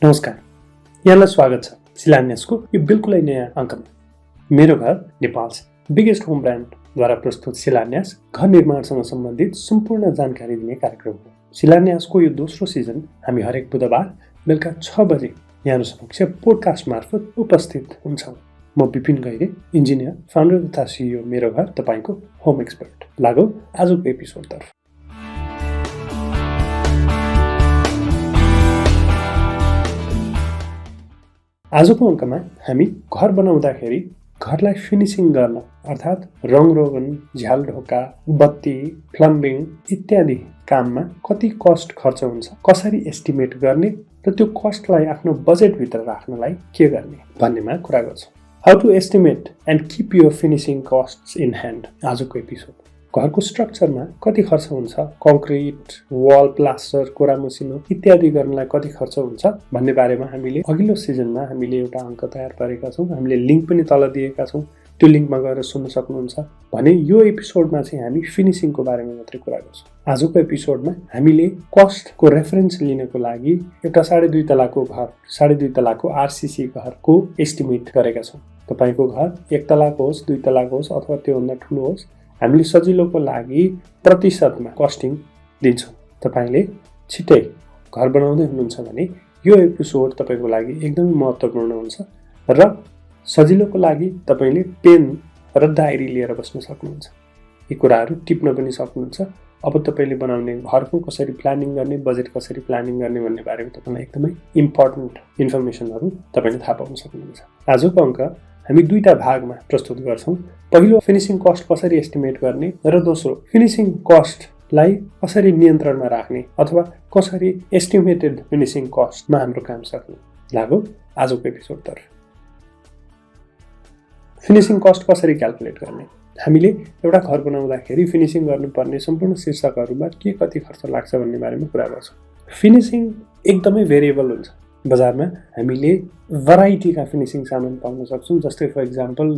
नमस्कार, यहाँलाई स्वागत छ शिलान्यासको यो बिल्कुलै नयाँ अङ्कमा। मेरो घर नेपाल बिगेस्ट होम ब्रान्डद्वारा प्रस्तुत शिलान्यास घर निर्माणसँग सम्बन्धित सम्पूर्ण जानकारी दिने कार्यक्रम हो। शिलान्यासको यो दोस्रो सिजन हामी हरेक बुधबार बेलुका 6 बजे यहाँहरू समक्ष पोडकास्ट मार्फत उपस्थित हुन्छौँ। म विपिन गैरे, इन्जिनियर, फाउन्डर तथा सिइओ मेरो घर तपाईँको होम एक्सपर्ट। लागौ आजको एपिसोडतर्फ। आजको अङ्कमा हामी घर बनाउँदाखेरि घरलाई फिनिसिङ गर्न अर्थात् रङरोगन, झ्याल ढोका, बत्ती, प्लम्बिङ इत्यादि काममा कति कस्ट खर्च हुन्छ, कसरी एस्टिमेट गर्ने र त्यो कस्टलाई आफ्नो बजेटभित्र राख्नलाई के गर्ने भन्नेमा कुरा गर्छौँ। How to estimate and keep your finishing costs in hand. आजको एपिसोड घरको स्ट्रक्चरमा कति खर्च हुन्छ, कङ्क्रिट, वाल, प्लास्टर, कोरा मसिनो इत्यादि गर्नलाई कति खर्च हुन्छ भन्ने बारेमा हामीले अघिल्लो सिजनमा हामीले एउटा अङ्क तयार पारेका छौँ। हामीले लिङ्क पनि तल दिएका छौँ, त्यो लिङ्कमा गएर सुन्न सक्नुहुन्छ। भने यो एपिसोडमा चाहिँ हामी फिनिसिङको बारेमा मात्रै कुरा गर्छौँ। आजको एपिसोडमा हामीले कस्टको रेफरेन्स लिनको लागि एउटा 2.5 तलाको घर, 2.5 तलाको आरसिसी घरको एस्टिमेट गरेका छौँ। तपाईँको घर 1 तलाको होस्, 2 तलाको होस् अथवा त्योभन्दा ठुलो होस्, हामीले सजिलोको लागि प्रतिशतमा कस्टिङ दिन्छौँ। तपाईँले छिट्टै घर बनाउँदै हुनुहुन्छ भने यो एपिसोड तपाईँको लागि एकदमै महत्त्वपूर्ण हुन्छ र सजिलोको लागि तपाईँले पेन र डायरी लिएर बस्न सक्नुहुन्छ। यी कुराहरू टिप्न पनि सक्नुहुन्छ। अब तपाईँले बनाउने घरको कसरी प्लानिङ गर्ने, बजेट कसरी प्लानिङ गर्ने भन्ने बारेमा तपाईँलाई एकदमै इम्पोर्टेन्ट इन्फर्मेसनहरू तपाईँले थाहा पाउन सक्नुहुन्छ। आजको अङ्क हामी 2टा भागमा प्रस्तुत गर्छौँ। पहिलो फिनिसिङ कस्ट कसरी एस्टिमेट गर्ने र दोस्रो फिनिसिङ कस्टलाई कसरी नियन्त्रणमा राख्ने अथवा कसरी एस्टिमेटेड फिनिसिङ कस्टमा हाम्रो काम सक्ने। लागौ आजको एपिसोडतर्फ। फिनिसिङ कस्ट कसरी क्याल्कुलेट गर्ने। हामीले एउटा घर बनाउँदाखेरि फिनिसिङ गर्नुपर्ने सम्पूर्ण शीर्षकहरूमा के कति खर्च लाग्छ भन्ने बारेमा कुरा गर्छौँ। फिनिसिङ एकदमै भेरिएबल हुन्छ। बजारमा हामीले भराइटीका फिनिसिङ सामान पाउन सक्छौँ। जस्तै फर इक्जाम्पल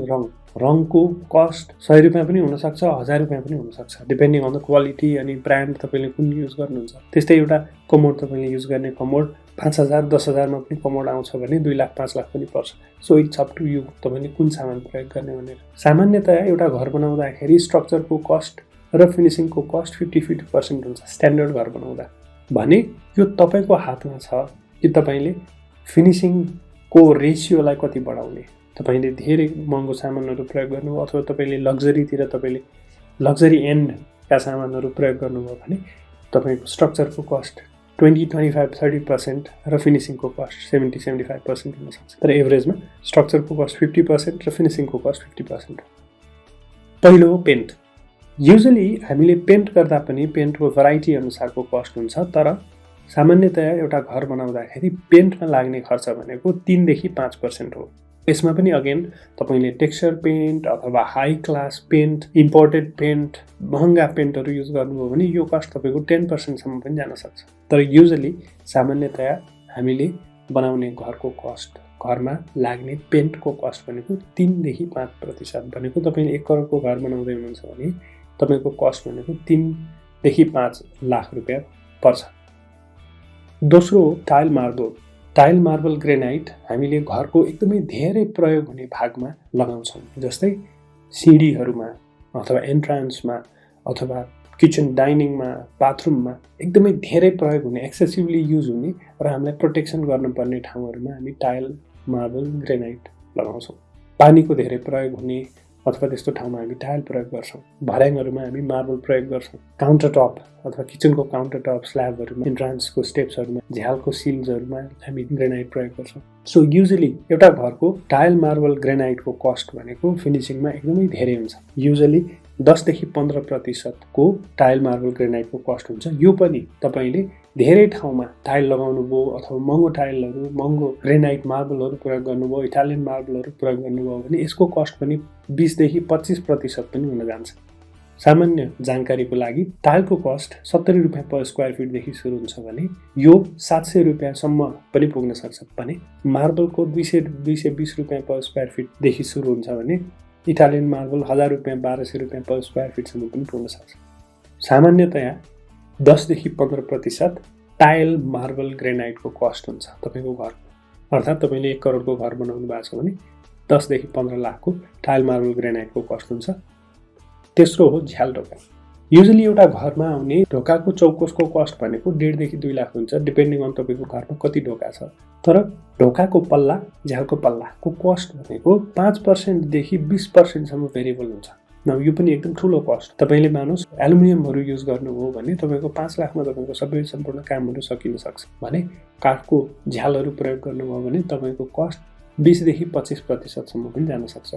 रङको कस्ट 100 रुपियाँ पनि हुनसक्छ, 1000 रुपियाँ पनि हुनसक्छ, डिपेन्डिङ अन द क्वालिटी अनि ब्रान्ड तपाईँले कुन युज गर्नुहुन्छ। त्यस्तै एउटा कमोड तपाईँले युज गर्ने कमोड 5000 10,000मा पनि कमोड आउँछ भने 2 लाख 5 लाख पनि पर्छ। So it's up to you, तपाईँले कुन सामान प्रयोग गर्ने भनेर। सामान्यतया एउटा घर बनाउँदाखेरि स्ट्रक्चरको कस्ट र फिनिसिङको कस्ट 50-50% हुन्छ स्ट्यान्डर्ड घर बनाउँदा। भने यो तपाईँको हातमा छ कि तपाईँले फिनिसिङको रेसियोलाई कति बढाउने। तपाईँले धेरै महँगो सामानहरू प्रयोग गर्नुभयो अथवा तपाईँले लग्जरी एन्डका सामानहरू प्रयोग गर्नुभयो भने तपाईँको स्ट्रक्चरको कस्ट 20-25-30% र फिनिसिङको कस्ट 70-75% हुनसक्छ। तर एभरेजमा स्ट्रक्चरको कस्ट 50% र फिनिसिङको कस्ट 50% हो। पहिलो हो पेन्ट। युजली हामीले पेन्ट गर्दा पनि पेन्टको भेराइटी अनुसारको कस्ट हुन्छ, तर सामान्यतया एउटा घर बनाउँदाखेरि पेन्टमा लाग्ने खर्च भनेको 3-5% हो। यसमा पनि अगेन तपाईँले टेक्सचर पेन्ट अथवा high class paint, imported paint, महँगा पेन्टहरू युज गर्नुभयो भने यो कस्ट तपाईँको 10%सम्म पनि जान सक्छ। तर युजली सामान्यतया हामीले बनाउने घरको कस्ट, घरमा लाग्ने पेन्टको कस्ट भनेको 3-5% भनेको तपाईँले 1 करोडको घर बनाउँदै हुनुहुन्छ भने तपाईँको कस्ट भनेको 3-5 लाख रुपियाँ पर्छ। दोस्रो tile marble. Tile marble granite हामीले घरको एकदमै धेरै प्रयोग हुने भागमा लगाउँछौँ। जस्तै सिँढीहरूमा अथवा एन्ट्रान्समा अथवा किचन डाइनिङमा, बाथरुममा एकदमै धेरै प्रयोग हुने, एक्सेसिभली युज हुने र हामीलाई प्रोटेक्सन गर्नुपर्ने ठाउँहरूमा हामी टाइल मार्बल ग्रेनाइट लगाउँछौँ। पानीको धेरै प्रयोग हुने अथवा त्यस्तो ठाउँमा हामी टाइल प्रयोग गर्छौँ। भर्याङहरूमा हामी मार्बल प्रयोग गर्छौँ। काउन्टर टप अथवा किचनको काउन्टर टप स्ल्याबहरूमा, इन्ट्रान्सको स्टेप्सहरूमा, झ्यालको सिल्सहरूमा हामी ग्रेनाइट प्रयोग गर्छौँ। सो युजली एउटा घरको टाइल मार्बल ग्रेनाइटको कस्ट भनेको फिनिसिङमा एकदमै धेरै हुन्छ। युजली 10-15% को टाइल मार्बल ग्रेनाइटको कस्ट हुन्छ। यो पनि तपाईँले धेरै ठाउँमा टाइल लगाउनु भयो अथवा महँगो टाइलहरू, महँगो ग्रेनाइट मार्बलहरू प्रयोग गर्नुभयो, इटालियन मार्बलहरू प्रयोग गर्नुभयो भने यसको कस्ट पनि 20-25% पनि हुन जान्छ। सामान्य जानकारीको लागि टाइलको कस्ट 70 रुपियाँ पर स्क्वायर फिटदेखि सुरु हुन्छ भने यो 700 रुपियाँसम्म पनि पुग्न सक्छ। भने मार्बलको 200-220 रुपियाँ पर स्क्वायर फिटदेखि सुरु हुन्छ भने इटालियन मार्बल 1000 रुपियाँ 1200 रुपियाँ पर स्क्वायर फिटसम्म पनि पुग्न सक्छ। सामान्यतया 10-15% टाइल मार्बल ग्रेनाइटको कस्ट हुन्छ तपाईँको घरको। अर्थात् तपाईँले 1 करोडको घर बनाउनु भएको छ भने 10 देखि 15 लाखको टाइल मार्बल ग्रेनाइटको कस्ट हुन्छ। तेस्रो हो झ्याल ढोका। युजली एउटा घरमा आउने ढोकाको चौकोसको कस्ट भनेको 1.5 देखि 2 लाख हुन्छ, डिपेन्डिङ अन तपाईँको घरमा कति ढोका छ। तर ढोकाको पल्ला, झ्यालको पल्लाको कस्ट भनेको 5% देखि 20% सम्म भेरिएबल हुन्छ। न यो पनि एकदम ठुलो कस्ट। तपाईँले मानुस् एल्युमिनियमहरू युज गर्नुभयो भने तपाईँको 5 लाखमा तपाईँको सबै सम्पूर्ण कामहरू सकिन सक्छ भने काठको झ्यालहरू प्रयोग गर्नुभयो भने तपाईँको कस्ट 20 देखि 25% सम्म पनि जान सक्छ।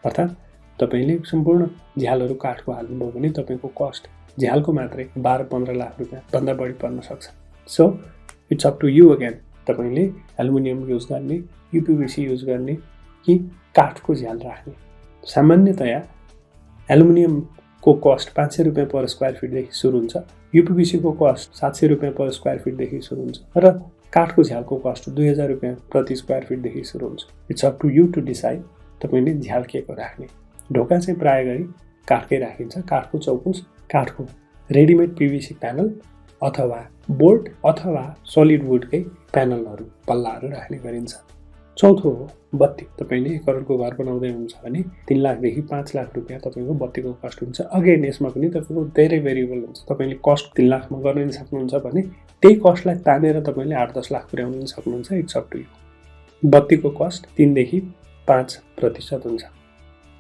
अर्थात् तपाईँले सम्पूर्ण झ्यालहरू काठको हाल्नुभयो भने तपाईँको कस्ट झ्यालको मात्रै 12-15 लाख रुपियाँ भन्दा बढी पर्न सक्छ। So it's up to you again, तपाईँले एल्युमिनियम युज गर्ने, यूपीवीसी युज गर्ने कि काठको झ्याल राख्ने। सामान्यतया एल्युमिनियमको कस्ट 500 रुपियाँ पर स्क्वायर फिटदेखि सुरु हुन्छ, यूपीवीसीको कस्ट 700 रुपियाँ पर स्क्वायर फिटदेखि सुरु हुन्छ र काठको झ्यालको कस्ट 2000 रुपियाँ प्रति स्क्वायर फिटदेखि सुरु हुन्छ। It's up to you to decide तपाईँले झ्याल के को राख्ने। ढोका चाहिँ प्राय गरी काठकै राखिन्छ, काठको चौकोस, काठको रेडिमेड पीवीसी प्यानल अथवा बोर्ड अथवा सलिड वुडकै प्यानलहरू पल्लाहरू राख्ने गरिन्छ। चौथो हो बत्ती। तपाईँले 1 करोडको घर बनाउँदै हुनुहुन्छ भने 3 लाखदेखि 5 लाख रुपियाँ तपाईँको बत्तीको कस्ट हुन्छ। अगेन यसमा पनि तपाईँको धेरै भेरिएबल हुन्छ। तपाईँले कस्ट 3 लाखमा गर्न सक्नुहुन्छ भने त्यही कस्टलाई तानेर तपाईँले 8-10 लाख पुर्याउन सक्नुहुन्छ। It's up to you. बत्तीको कस्ट 3 देखि 5% हुन्छ।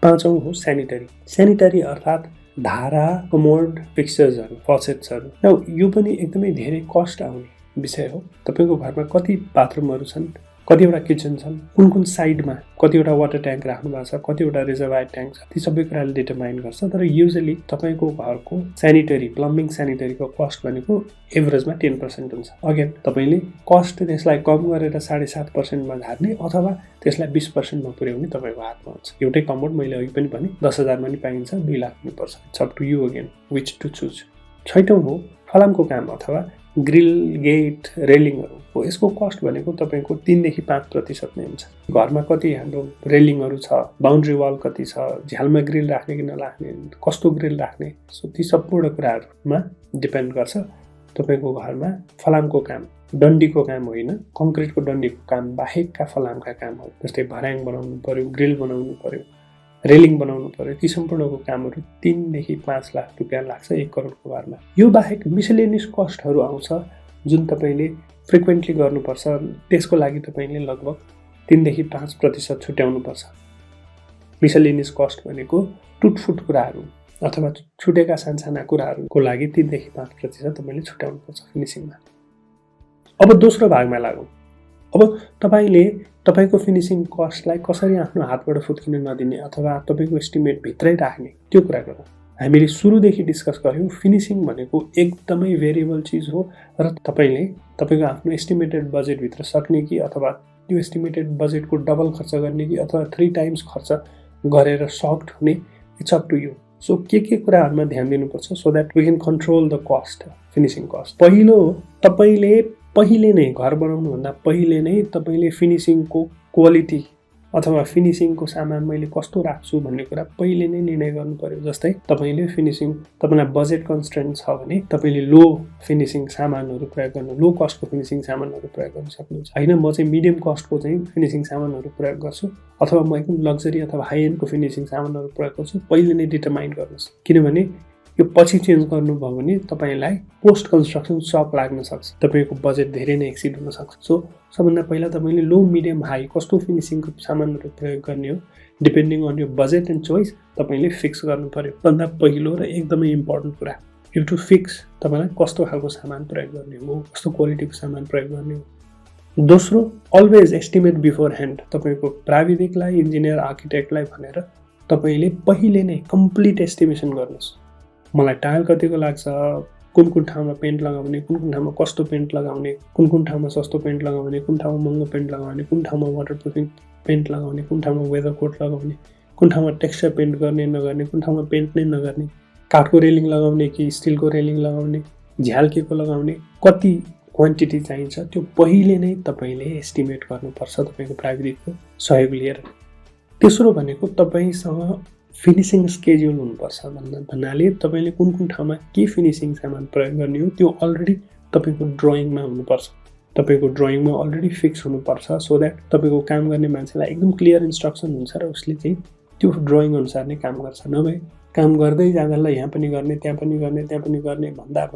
पाँचौं हो स्यानिटरी। स्यानिटरी अर्थात् धारा, कमोड, फिक्चर्सहरू, फसेट्सहरू। यो पनि एकदमै धेरै कस्ट आउने विषय हो। तपाईँको घरमा कति बाथरुमहरू छन्, कतिवटा किचन छन्, कुन कुन साइडमा कतिवटा वाटर ट्याङ्क राख्नु भएको छ, कतिवटा रिजर्भायर ट्याङ्क छ, ती सबै कुराले डिटरमाइन गर्छ। तर युजली तपाईँको घरको स्यानिटरी, प्लम्बिङ स्यानिटरीको कस्ट भनेको एभरेजमा 10% हुन्छ। अगेन तपाईँले कस्ट त्यसलाई कम गरेर 7.5%मा झार्ने अथवा त्यसलाई 20%मा पुर्याउने तपाईँको हातमा हुन्छ। एउटै कमोड मैले अघि पनि भने 10,000मा नि पाइन्छ, 2 लाख पनि पर्छ। It's up to you again which to choose. छैटौँ हो फलामको काम अथवा ग्रिल, गेट, रेलिङहरू हो। यसको कस्ट भनेको तपाईँको 3 देखि 5% नै हुन्छ। घरमा कति हाम्रो रेलिङहरू छ, बाउन्ड्री वाल कति छ, झ्यालमा ग्रिल राख्ने कि नराख्ने, कस्तो ग्रिल राख्ने, सो ती सम्पूर्ण कुराहरूमा डिपेन्ड गर्छ। तपाईँको घरमा फलामको काम डन्डीको काम होइन, कङ्क्रिटको डन्डीको काम बाहेकका फलामका कामहरू जस्तै भर्याङ बनाउनु पर्यो, ग्रिल बनाउनु पर्यो, रेलिङ बनाउनु पर्यो, ती सम्पूर्णको कामहरू 3 देखि 5 लाख रुपियाँ लाग्छ 1 करोडको घरमा। यो बाहेक मिसलेनियस कस्टहरू आउँछ जुन तपाईँले फ्रिक्वेन्टली गर्नुपर्छ। त्यसको लागि तपाईँले लगभग 3 देखि 5% छुट्याउनुपर्छ। मिसलेनियस कस्ट भनेको टुटफुट कुराहरू अथवा छुटेका सानसाना कुराहरूको लागि 3 देखि 5% तपाईँले छुट्याउनुपर्छ फिनिसिङमा। अब दोस्रो भागमा लागौँ। अब तपाईँले तपाईँको फिनिसिङ कस्टलाई कसरी आफ्नो हातबाट फुत्किन नदिने अथवा तपाईँको एस्टिमेट भित्रै राख्ने, त्यो कुरा गरौँ। हामीले सुरुदेखि डिस्कस गर्यौँ फिनिसिङ भनेको एकदमै भेरिएबल चिज हो र तपाईँले तपाईँको आफ्नो एस्टिमेटेड बजेटभित्र सक्ने कि अथवा त्यो एस्टिमेटेड बजेटको डबल खर्च गर्ने कि अथवा 3 टाइम्स खर्च गरेर सक्ड हुने, it's up to you. So के कुराहरूमा ध्यान दिनुपर्छ so that we can control the cost, finishing cost. पहिलो तपाईँले पहिले नै घर बनाउनुभन्दा पहिले नै तपाईँले फिनिसिङको क्वालिटी अथवा फिनिसिङको सामान मैले कस्तो राख्छु भन्ने कुरा पहिले नै निर्णय गर्नु पर्यो। जस्तै तपाईँले फिनिसिङ, तपाईँलाई बजेट कन्स्ट्रेन्ट छ भने तपाईँले लो फिनिसिङ सामानहरू प्रयोग गर्नु, लो कस्टको फिनिसिङ सामानहरू प्रयोग गर्न सक्नुहुन्छ। होइन म चाहिँ मिडियम कस्टको चाहिँ फिनिसिङ सामानहरू प्रयोग गर्छु अथवा म एकदम लग्जरी अथवा हाई एन्डको फिनिसिङ सामानहरू प्रयोग गर्छु, पहिले नै डिटरमाइन गर्नुहोस्। किनभने यो पछि चेन्ज गर्नुभयो भने तपाईँलाई पोस्ट कन्स्ट्रक्सन सक लाग्न सक्छ, तपाईँको बजेट धेरै नै एक्सिड हुन सक्छ। सो सबभन्दा पहिला तपाईँले लो, मिडियम, हाई कस्तो फिनिसिङको सामानहरू प्रयोग गर्ने हो डिपेन्डिङ अन यो बजेट एन्ड चोइस तपाईँले फिक्स गर्नु पर्यो। भन्दा पहिलो र एकदमै इम्पोर्टेन्ट कुरा, यु टु फिक्स तपाईँलाई कस्तो खालको सामान प्रयोग गर्ने हो, कस्तो क्वालिटीको सामान प्रयोग गर्ने हो। दोस्रो, अलवेज एस्टिमेट बिफोर ह्यान्ड। तपाईँको प्राविधिकलाई, इन्जिनियर, आर्किटेक्टलाई भनेर तपाईँले पहिले नै कम्प्लिट एस्टिमेसन गर्नुहोस्। मलाई टाइल कतिको लाग्छ, कुन ठाउँमा पेन्ट लगाउने, कुन ठाउँमा कस्तो पेन्ट लगाउने, कुन ठाउँमा सस्तो पेन्ट लगाउने, कुन ठाउँमा महँगो पेन्ट लगाउने, कुन ठाउँमा वाटरप्रुफिङ पेन्ट लगाउने, कुन ठाउँमा वेदर कोट लगाउने, कुन ठाउँमा टेक्सचर पेन्ट गर्ने नगर्ने, कुन ठाउँमा पेन्ट नै नगर्ने, काठको रेलिङ लगाउने कि स्टिलको रेलिङ लगाउने, झ्याल के को लगाउने, कति क्वान्टिटी चाहिन्छ, त्यो पहिले नै तपाईँले एस्टिमेट गर्नुपर्छ तपाईँको प्राविधिकको सहयोग लिएर। तेस्रो भनेको तपाईँसँग फिनिसिङ स्केड्युल हुनुपर्छ। भन्नाले तपाईँले कुन ठाउँमा के फिनिसिङ सामान प्रयोग गर्ने हो त्यो अलरेडी तपाईँको ड्रइङमा हुनुपर्छ। तपाईँको ड्रइङमा अलरेडी फिक्स हुनुपर्छ सो द्याट तपाईँको काम गर्ने मान्छेलाई एकदम क्लियर इन्स्ट्रक्सन हुन्छ र उसले चाहिँ त्यो ड्रइङ अनुसार नै काम गर्छ। नभए काम गर्दै जाँदा ल यहाँ पनि गर्ने त्यहाँ पनि गर्ने त्यहाँ पनि गर्ने भन्दा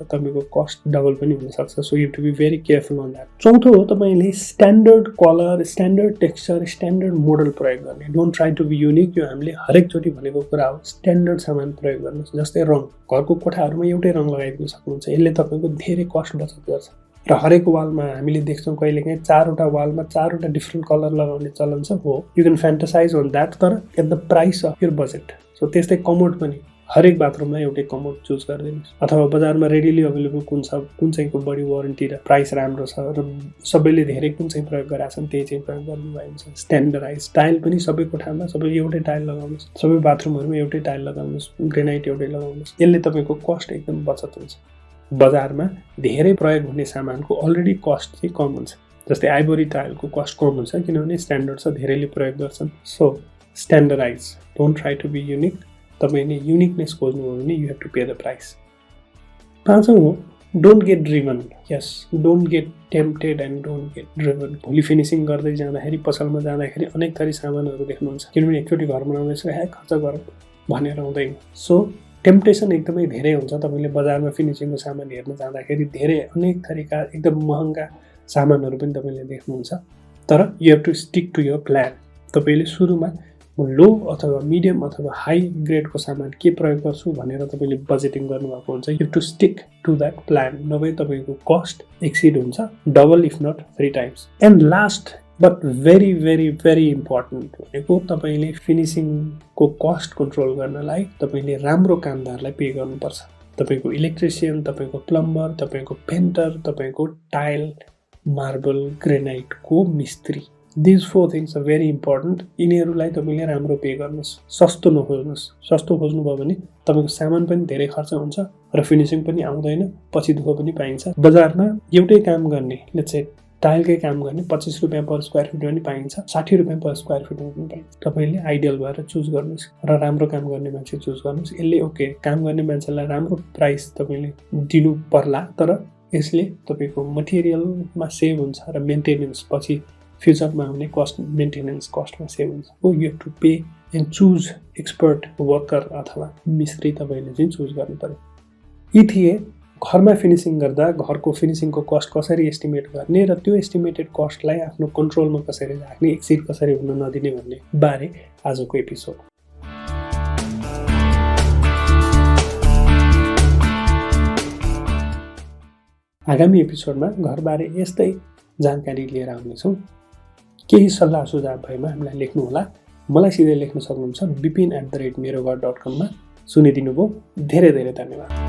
तपाईँको कस्ट डबल पनि हुनसक्छ। So you to be very careful on that. चौथो हो तपाईँले standard colour, standard texture, standard model प्रयोग गर्ने। Don't try to be unique. यो हामीले हरेकचोटि भनेको कुरा हो। स्ट्यान्डर्ड सामान प्रयोग गर्नुहोस्। जस्तै रङ, घरको कोठाहरूमा एउटै रङ लगाइदिन सक्नुहुन्छ। यसले तपाईँको धेरै कस्ट बचत गर्छ। र हरेक वालमा हामीले देख्छौँ कहिलेकाहीँ 4वटा वालमा 4वटा डिफ्रेन्ट कलर लगाउने चलन छ। हो, you can fantasize on that, तर at the price of your budget. So त्यस्तै कमोड पनि हरेक बाथरुममा एउटै कमोड चुज गरिदिनुहोस्। अथवा बजारमा रेडिली अभाइलेबल कुन छ, कुन चाहिँको बढी वारेन्टी र प्राइस राम्रो छ र सबैले धेरै कुन चाहिँ प्रयोग गरेका छन् त्यही चाहिँ प्रयोग गर्नु भएको छ। स्ट्यान्डर्डाइज टाइल पनि सबै कोठामा सबैले एउटै टाइल लगाउनुहोस्। सबै बाथरुमहरूमा एउटै टाइल लगाउनुहोस्। ग्रेनाइट एउटै लगाउनुहोस्। यसले तपाईँको कस्ट एकदम बचत हुन्छ। बजारमा धेरै प्रयोग हुने सामानको अलरेडी कस्ट चाहिँ कम हुन्छ। जस्तै आइभोरी टाइलको कस्ट कम हुन्छ किनभने स्ट्यान्डर्ड छ, धेरैले प्रयोग गर्छन्। So standardise, don't try to be unique. तपाईँले युनिकनेस खोज्नुभयो भने you have to pay the price. 5औं हो don't get driven. Yes, don't get tempted and don't get driven. भोलि फिनिसिङ गर्दै जाँदाखेरि, पसलमा जाँदाखेरि अनेक थरी सामानहरू देख्नुहुन्छ किनभने एकचोटि घर बनाउँदैछ खर्च गरौँ भनेर हुँदैन। सो टेम्पटेसन एकदमै धेरै हुन्छ। तपाईँले बजारमा फिनिसिङको सामान हेर्न जाँदाखेरि धेरै अनेक थरीका एकदम महँगा सामानहरू पनि तपाईँले देख्नुहुन्छ। तर you have to stick to your plan. तपाईँले सुरुमा लो अथवा मिडियम अथवा हाई ग्रेडको सामान के प्रयोग गर्छु भनेर तपाईँले बजेटिङ गर्नुभएको हुन्छ। You have to stick to that plan, नभए तपाईँको कस्ट एक्सिड हुन्छ double if not 3 times. And last but very very very important भनेको तपाईँले फिनिसिङको कस्ट कन्ट्रोल गर्नलाई तपाईँले राम्रो कामदारलाई पे गर्नुपर्छ। तपाईँको इलेक्ट्रिसियन, तपाईँको प्लम्बर, तपाईँको पेन्टर, तपाईँको टाइल, मार्बल, ग्रेनाइटको मिस्त्री, these 4 things are very important. यिनीहरूलाई तपाईँले राम्रो पे गर्नुहोस्। सस्तो नखोज्नुहोस्। सस्तो खोज्नुभयो भने तपाईँको सामान पनि धेरै खर्च हुन्छ र फिनिसिङ पनि आउँदैन, पछि दुःख पनि पाइन्छ। बजारमा एउटै काम गर्ने, लेट्स से टाइलकै काम गर्ने 25 रुपियाँ पर स्क्वायर फिट पनि पाइन्छ, 60 रुपियाँ पर स्क्वायर फिट पनि पाइन्छ। तपाईँले आइडियल भएर चुज गर्नुहोस् र राम्रो काम गर्ने मान्छे चुज गर्नुहोस्। यसले ओके काम गर्ने मान्छेलाई राम्रो प्राइस तपाईँले दिनु पर्ला, तर यसले तपाईँको मटेरियलमा सेभ हुन्छ र मेन्टेनेन्स पछि फ्युचरमा आउने कस्ट, मेन्टेनेन्स कस्टमा सेभ हुन्छ। हो, you have to pay and choose expert worker अथवा मिस्त्री तपाईँले चाहिँ चुज गर्नु पर्यो। यी थिए घरमा फिनिसिङ गर्दा घरको फिनिसिङको कस्ट कसरी एस्टिमेट गर्ने र त्यो एस्टिमेटेड कस्टलाई आफ्नो कन्ट्रोलमा कसरी राख्ने, एक्सिड कसरी हुन नदिने भन्ने बारे आजको एपिसोड। आगामी एपिसोडमा घरबारे यस्तै जानकारी लिएर आउनेछौँ। केही सल्लाह सुझाव भएमा हामीलाई लेख्नुहोला। मलाई सिधै लेख्न सक्नुहुन्छ bipin@meroghar.com मा। सुनिदिनु भयो, धेरै धेरै धन्यवाद।